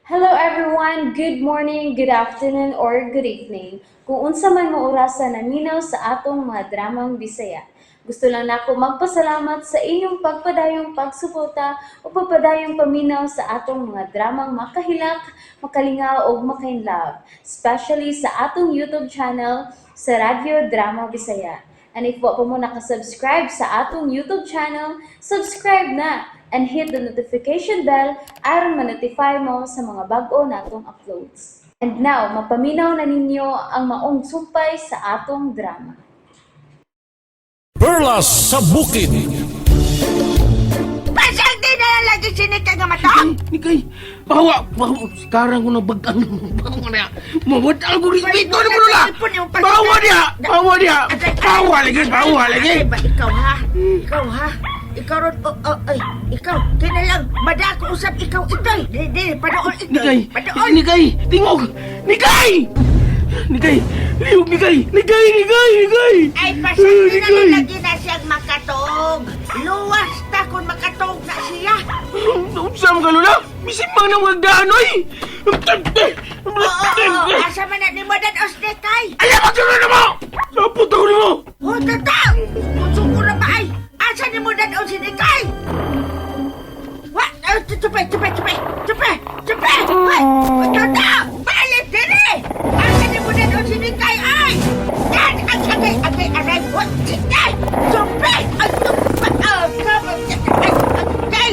Hello everyone, good morning, good afternoon, or good evening. Kung unsa man mo orasan naminaw sa atong mga dramang Bisaya. Gusto lang nako magpasalamat sa inyong pagpadayong pagsuporta o pagpadayong paminaw sa atong mga dramang makahilak, makalingaw o makainlove, especially sa atong YouTube channel sa Radyo Drama Bisaya. And if wa pa mo nakasubscribe sa atong YouTube channel, subscribe na and hit the notification bell aron ma-notify mo sa mga bag-o natong uploads. And now, mapaminaw na ninyo ang maong sumpay sa atong drama. Perlas sa Bukid. Pasang di na lagi sinika nga matang! Nikay, bawa, sekarang ko nabagang, bawa niya. Mawatang ko respeto na mo nila. Bawa niya, bawa niya. Bawa lagi. Ba, ikaw ha? Ikaw ron, ay, ikaw, kinalang, madako usap ikaw itoy. Di, panoon itoy. Nikay, tingog. Nikay! Liog Nikay. Ay, pasang di na lagi na siyang makatog. Luwas ta kung makatog na siya. Usam ka lula, misimbang na magdanoy. Oo, asa man na ni mo dan osdekay. Alam mo, tuloy na mo! Napot ako ni mo! Oh, tata! Kung na ba ay, asa ni mo dan osdekay? What? Tupe! What? Tata! Balik diri! Asa ni mo dan osdekay ay? Yan! Agay! What? Sige! Tupe! Ay,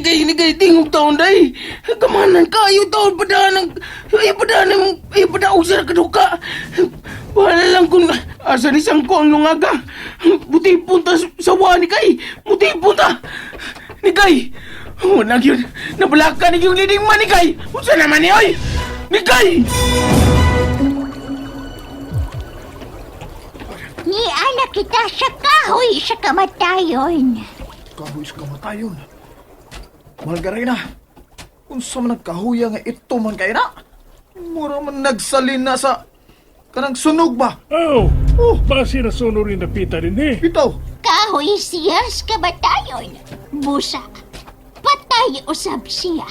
Nikay, tingog taon day. Kamanan kayo taon pada usar kaduka. Wala lang kung asa ni sangko ang lungaga. Buti punta sawa ni kay. Buti punta. Nikay. Nag yun. Nabalaka ni yung leading man ni kay. Usa naman ni oy. Nikay. Ni anak kita sa kahoy sa kamatayon. Kahoy sa kamatayon. Malgaray na. Kung sa man nagkahuya nga ito man kayo na. Mura man nagsalin na sa kanang sunog ba? Oh, basi na suno rin napita rin eh. Bitaw. Kahoy siya sa kamatayon. Busa, patay usab siya.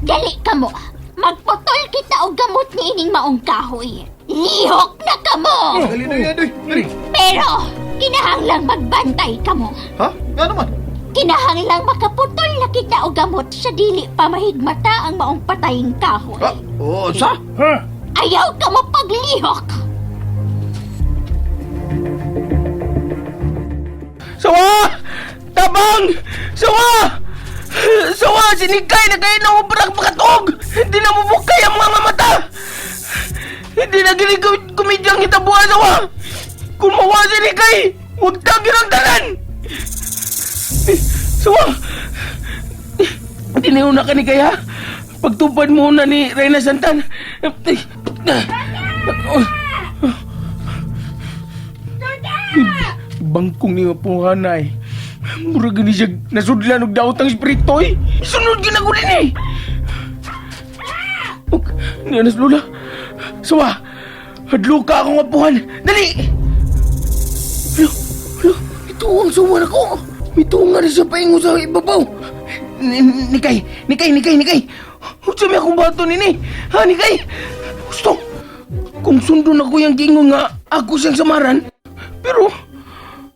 Dali ka mo, magputol kita o gamot ni ining maong kahoy. Lihok na ka mo! Dali na yan, doy. Dali. Pero, kinahanglang magbantay ka mo. Ha? Nga naman. Kinahanglang makaputol na kita o gamot sa dili pa mahigmata ang maong pataying kahoy. Ha? Oo, sa? Ha? Ayaw ka mo paglihok! Sawa! Tabang! Sawa! Sinikay na kayo na uparang pakatog! Hindi na mabukay ang mga mata! Hindi na gini kumidyang itabuhan, sawa! Kung mawa sinikay, huwag tagin ang tanan! Sawa! Tiniuna ka ni kaya? Pagtupad muna ni Reyna Santan. Bangkong ni Mapuhanay. Murag ni siya nasudlan og daot ang espiritoy. Sunod ka na ko din eh. Niya nas lula. Sawa, hadlo ka akong apuhan. Dali! Alo, ito ang suwan ako. Mitunga na siya paingo sa ibabaw. Nikay. Huwag may akong bato nini. Ha, Nikay? Gusto. Kung sundon ako yung gingon nga ako siyang samaran. Pero,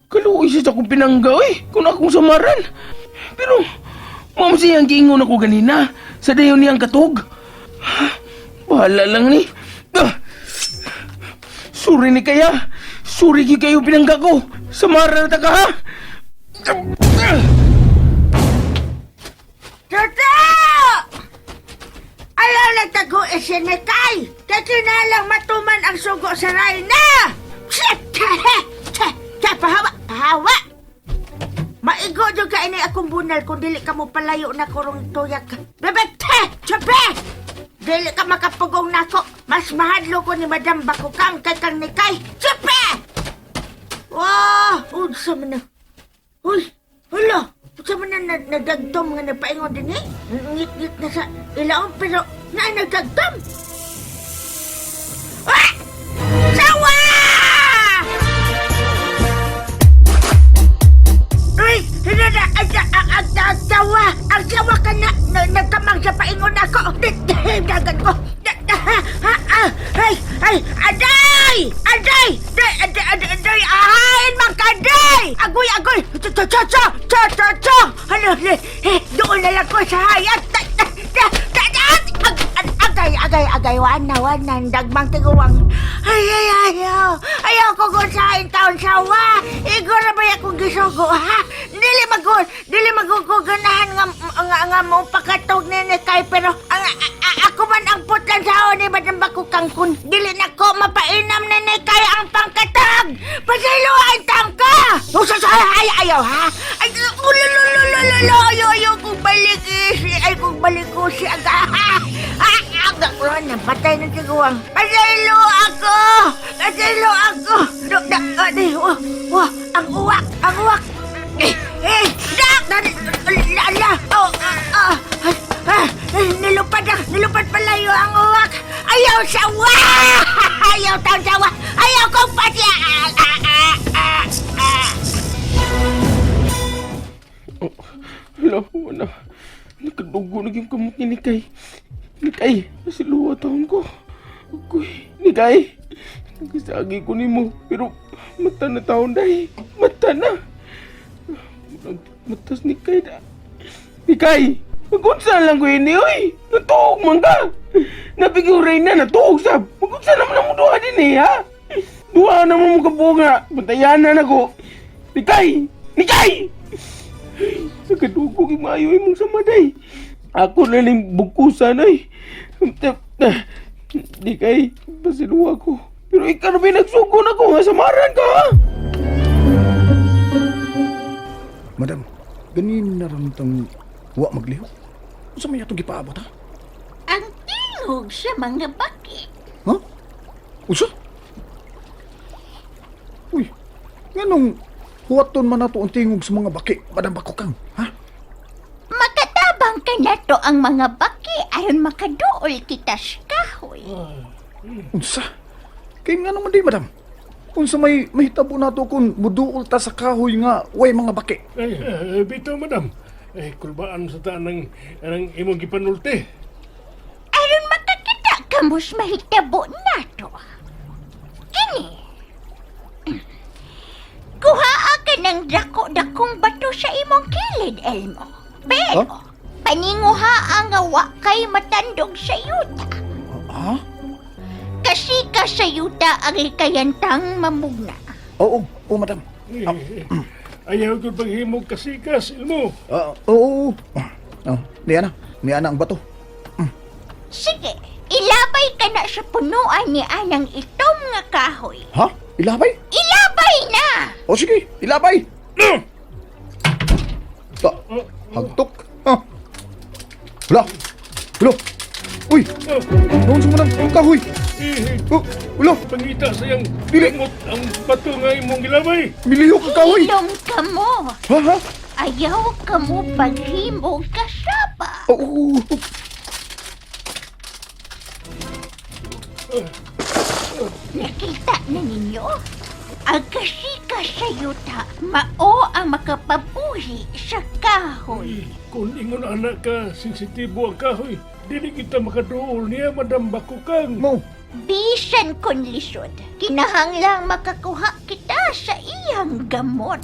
kaluoy siya sa akong pinangga eh. Kung akong samaran. Pero, ma'am siyang gingon ako ganina. Sa dayon niyang katog. Bahala lang ni. Sorry ni kaya. Sorry kayo pinangga ko. Samaran na ka ha. Tata! Ayaw nagtago isinekay! Kakinalang matuman ang sugo sa Reyna! Pahawa! Maigo dyan ka ini akong bunal kung dili ka mo palayo na kurong tuyak. Bebete! Tsabe! Dili ka makapugong nako. Mas mahadlo ko ni Madam Bakukang kay kang nikay. Tsabe! Wah! Unsa man na? Uy! Hala! Unsa man na nagdagdom nga napaingon din eh? Ngit-ngit na sa ilaon pero na nagdagdom! Ah! Sawa! Uy! Hinada! sawa! Ang sawa ka na! Nagkamang sa paingon ako! Dagan ko! Ay! Aday! Aday! Aday! Ahain man ka, Aday! Agoy! Cha! Ano? Doon na lang ko sa hayat! Agay, wanan, dagmang tiguwang. Ayaw ko gunsahin taon sawa. Igor na ba akong gisugo, ha? Dili magod ko ganahan nga mo pakatog ni Kay, pero ako man ang putlan sa ni Madam Bakukangkun. Dili na ko mapainam ni Kay ang pangkatag. Pasiluan tam ka! Ayaw, ha? Ayaw kong balik ay kong balik ko si Aga. Agak patay na tiguang. Kasaylo ako! Wah, ang uwak! Nilupad palayo ang uwak! Ayaw sawa! Ayaw taon sawa! Ayaw kong pati! Hala, wala. Nakadugo na yung kamot ni Nikay. Nikay, nasiluwa taon ko. Agoy, Nikay. Nagisagi ko ni mo. Pero mata na taon dahi. Mata na. Matas Nikay na. Nikay, magunsa lang ko yun oy. Natuog man ka. Napiguray na, natuog sab. Magunsa naman ang muduha din ha. Duha naman mo kabunga. Bantayanan ako. Nikay! Nagkadugog yung maayoy mong samaday. Ako na lang bugkusan ay. Di kay, pasiluwa ko. Pero ikaw na may nagsugon ako nga samaran ka ha. Madam, ganin naramtang wa maglihok. Sa may atong gipaabot, ha? Ang tingog sa mga baki. Ha? Usa? Uy, nganong huwaton man nato ang tingog sa mga baki, Madam Bakukang, ha? Makatabang ka na to ang mga baki ayon makaduol kita sa kahoy. Unsa? Kay nga naman di, Madam. Unsa may mahitabo nato kung muduol ta sa kahoy nga way mga baki. Bitaw, madam. Kulbaan sa taan ng imong gipanulti. Aron makakita ka mo's mahitabo na to. Kini. Kuhaa ka ng dako-dakong bato sa imong kilid, Elmo. Pero, paninguha ang wa kay matandog sa yuta. Ha? Kasi ka sa yuta ang ikayantang mamugna. Oo, Madam. Ayaw ko paghimog kasikas, ilmo. Oo. Niya na ang bato. Sige, ilabay ka na sa punuan ni Anang itom nga kahoy. Ha? Ilabay? Ilabay na! O sige, ilabay! Hagtok. Hala! Uy! Noon sa manang kahoy! Hala! Pangita sayang Dili. gamot ang bato nga imong gilabay. Miliyo ka kahoy! Ilong ka mo. Ha? Ayaw ka mo paghimog kasaba. Oo. Nakita na ninyo? Ang kasika sa yuta, mao ang makapabuhi sa kahoy. Kung ingon anak ka, sensitibo ang kahoy, dili kita makaduol niya, Madam Bakukang. Mo. Bisan kon lisod, kinahanglang makakuha kita sa iyang gamot.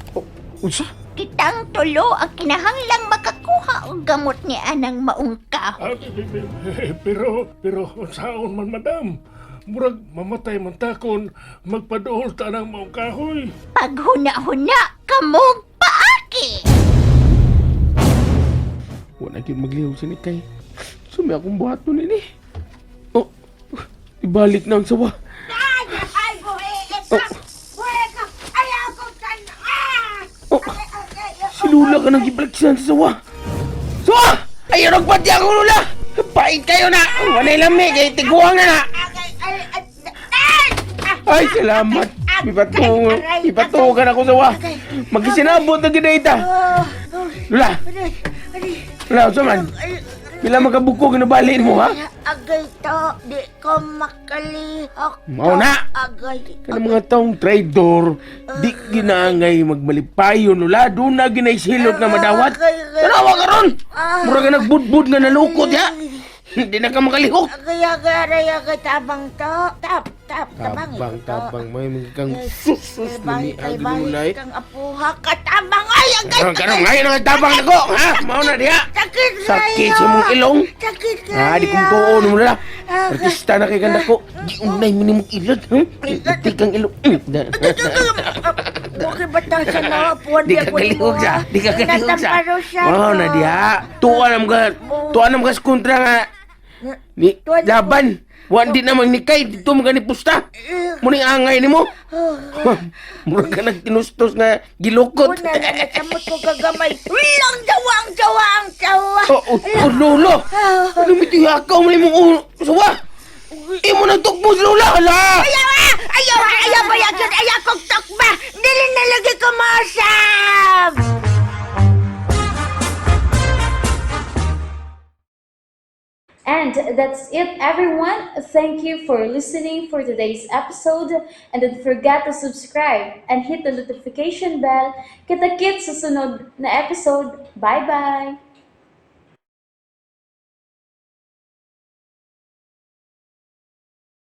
Unsa? Kitang tulo ang kinahanglang makakuha og gamot ni Anang maong kahoy. Pero, saon man, Madam. Murag mamatay man takon, magpaduol ta ng maong kahoy. Paghuna-huna kamong paaki! Wala gyud maglihaw si Nikay. Sumi akong buhaton nini. Oh, ibalik na ang sawa. Ay, buhay ka! Buhay ka! Ayaw ko ka na! Oh, si Lula ka nang gibalaksan sa sawa. Sawa! Ayaw nagpati ako, Lula! Pait kayo na! Wanay lami, kay tiguang na na! Ay, salamat! Ipatukan ako sawa! Magisinabot na ginayta! Lula! Lula, usa man? Bila makabukog na balin mo, ha? Agay to, di ko makalihok. Mao na. Agay. Kanang mga taong traidor, di ginangay magmalipayon nula, doon na ginaisilot nga madawat. Tanawa ka ron! Mura ka nagbudbud nga nalukot, ya! Hindi na ka makalihok! Agay, tabang to. Tabang may mga kang sus na ni Agulay. kang apuha ka, tabang ay, agay. Kanang ngayon ang tabang na ko, ha? Mao na diha! Sakit Sakit sa mong ilong! Sakit Ha, di kong tuon mo na. Artista na kay ganda ko. Di unay mo ni mong ilot, ha? Di kang ilong. Okay, batasan na apuhan. Di ka kalihog siya. Di ka kalihog siya. Mao na diha. Tuan am ka sa kontra nga. Ni laban. Wan di namang nikay dito mga ni pusta. Muning angay nimo. Mura ka nagtinustos nga gilukot. Una na nasamot ko kagamay. Ulang jawa. Oh, lolo. Ano mitihakaw mo imong sawa? Imo nagtukbo si lola. Hala. Ayaw ba yakin? Ayaw kong takba. Dili na lagi ko masam. And that's it, everyone. Thank you for listening for today's episode. And don't forget to subscribe and hit the notification bell. Kita-kits sa sunod na episode. Bye-bye!